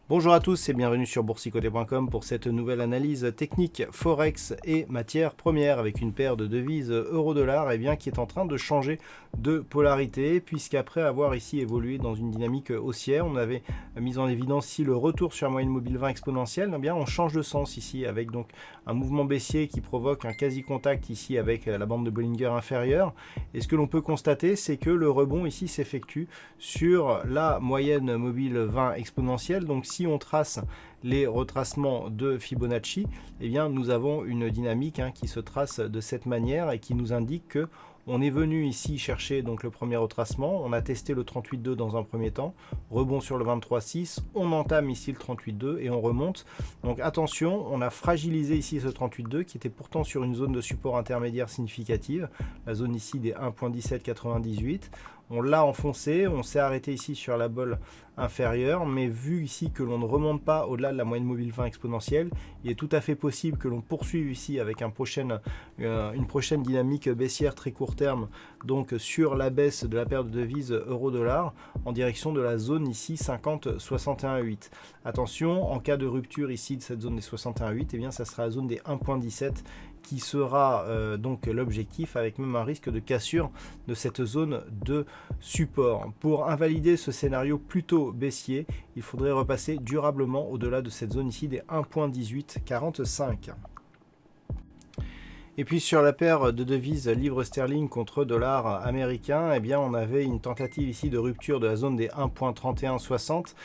Bonjour à tous et bienvenue sur boursicoté.com pour cette nouvelle analyse technique Forex et matières premières avec une paire de devises euro-dollar qui est en train de changer de polarité puisqu'après avoir ici évolué dans une dynamique haussière, on avait mis en évidence ici le retour sur la moyenne mobile 20 exponentielle, on change de sens ici avec donc un mouvement baissier qui provoque un quasi-contact ici avec la bande de Bollinger inférieure. Et ce que l'on peut constater, c'est que le rebond ici s'effectue sur la moyenne mobile 20 exponentielle. Donc si on trace les retracements de Fibonacci, nous avons une dynamique qui se trace de cette manière et qui nous indique que on est venu ici chercher donc le premier retracement, on a testé le 38.2 dans un premier temps, rebond sur le 23.6, on entame ici le 38.2 et on remonte. Donc attention, on a fragilisé ici ce 38.2 qui était pourtant sur une zone de support intermédiaire significative, la zone ici des 1.1798. On l'a enfoncé, on s'est arrêté ici sur la bolle inférieure, mais vu ici que l'on ne remonte pas au-delà de la moyenne mobile 20 exponentielle, il est tout à fait possible que l'on poursuive ici avec une prochaine dynamique baissière très court terme, donc sur la baisse de la paire de devises euro-dollar en direction de la zone ici 50,61,8. Attention, en cas de rupture ici de cette zone des 61,8, ça sera la zone des 1.17 qui sera donc l'objectif, avec même un risque de cassure de cette zone de support. Pour invalider ce scénario plutôt baissier, il faudrait repasser durablement au-delà de cette zone ici des 1.1845. Et puis sur la paire de devises livre sterling contre dollar américain, on avait une tentative ici de rupture de la zone des 1.3160.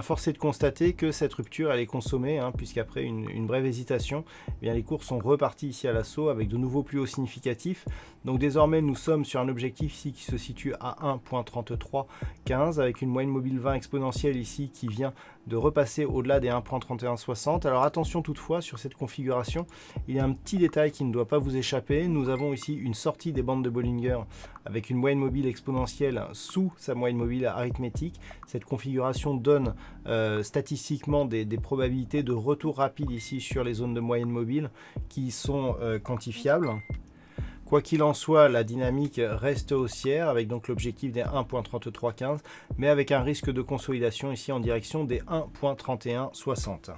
Force est de constater que cette rupture elle est consommée, puisqu'après une brève hésitation, les cours sont repartis ici à l'assaut avec de nouveaux plus hauts significatifs. Donc désormais nous sommes sur un objectif ici qui se situe à 1.3315 avec une moyenne mobile 20 exponentielle ici qui vient de repasser au-delà des 1.3160. Alors attention toutefois sur cette configuration, il y a un petit détail qui ne doit pas vous échapper. Nous avons ici une sortie des bandes de Bollinger avec une moyenne mobile exponentielle sous sa moyenne mobile arithmétique. Cette configuration donne statistiquement des probabilités de retour rapide ici sur les zones de moyenne mobile qui sont quantifiables. Quoi qu'il en soit, la dynamique reste haussière avec donc l'objectif des 1.3315, mais avec un risque de consolidation ici en direction des 1.3160.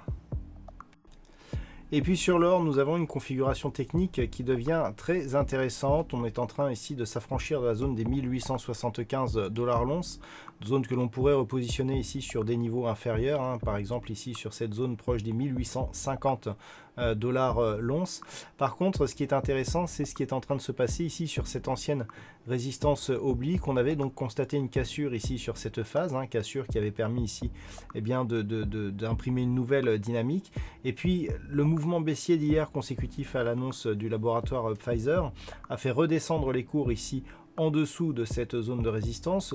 Et puis sur l'or, nous avons une configuration technique qui devient très intéressante. On est en train ici de s'affranchir de la zone des 1875 $ l'once, zone que l'on pourrait repositionner ici sur des niveaux inférieurs, par exemple ici sur cette zone proche des 1850 $ l'once. Par contre, ce qui est intéressant, c'est ce qui est en train de se passer ici sur cette ancienne résistance oblique. On avait donc constaté une cassure ici sur cette phase, cassure qui avait permis ici d'imprimer une nouvelle dynamique. Et puis le mouvement baissier d'hier consécutif à l'annonce du laboratoire Pfizer a fait redescendre les cours ici en dessous de cette zone de résistance,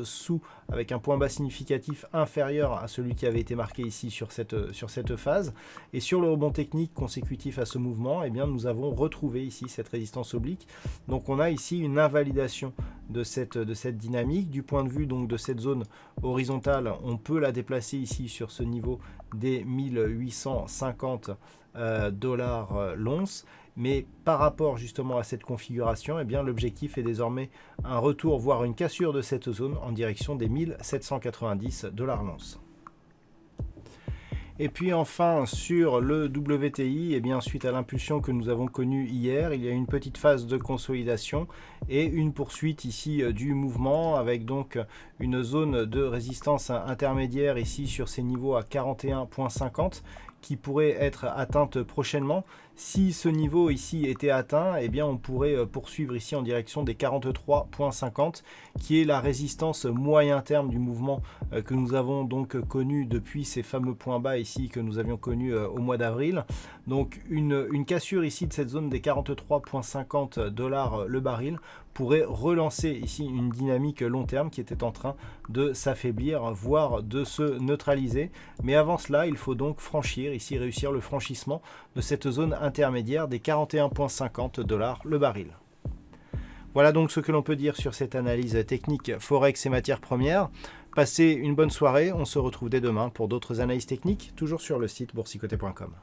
avec un point bas significatif inférieur à celui qui avait été marqué ici sur cette phase. Et sur le rebond technique consécutif à ce mouvement, nous avons retrouvé ici cette résistance oblique. Donc on a ici une invalidation de cette dynamique. Du point de vue donc de cette zone horizontale, on peut la déplacer ici sur ce niveau des 1850 $ l'once. Mais par rapport justement à cette configuration, l'objectif est désormais un retour, voire une cassure de cette zone en direction des 1790 $ l'once. Et puis enfin sur le WTI, suite à l'impulsion que nous avons connue hier, il y a une petite phase de consolidation et une poursuite ici du mouvement avec donc une zone de résistance intermédiaire ici sur ces niveaux à 41,50 qui pourrait être atteinte prochainement. Si ce niveau ici était atteint, on pourrait poursuivre ici en direction des 43,50 qui est la résistance moyen terme du mouvement que nous avons donc connu depuis ces fameux points bas ici que nous avions connus au mois d'avril. Donc une cassure ici de cette zone des 43,50 $ le baril pourrait relancer ici une dynamique long terme qui était en train de s'affaiblir, voire de se neutraliser. Mais avant cela, il faut donc franchir, ici réussir le franchissement de cette zone intermédiaire des 41,50 $ le baril. Voilà donc ce que l'on peut dire sur cette analyse technique Forex et matières premières. Passez une bonne soirée, on se retrouve dès demain pour d'autres analyses techniques, toujours sur le site boursicoté.com.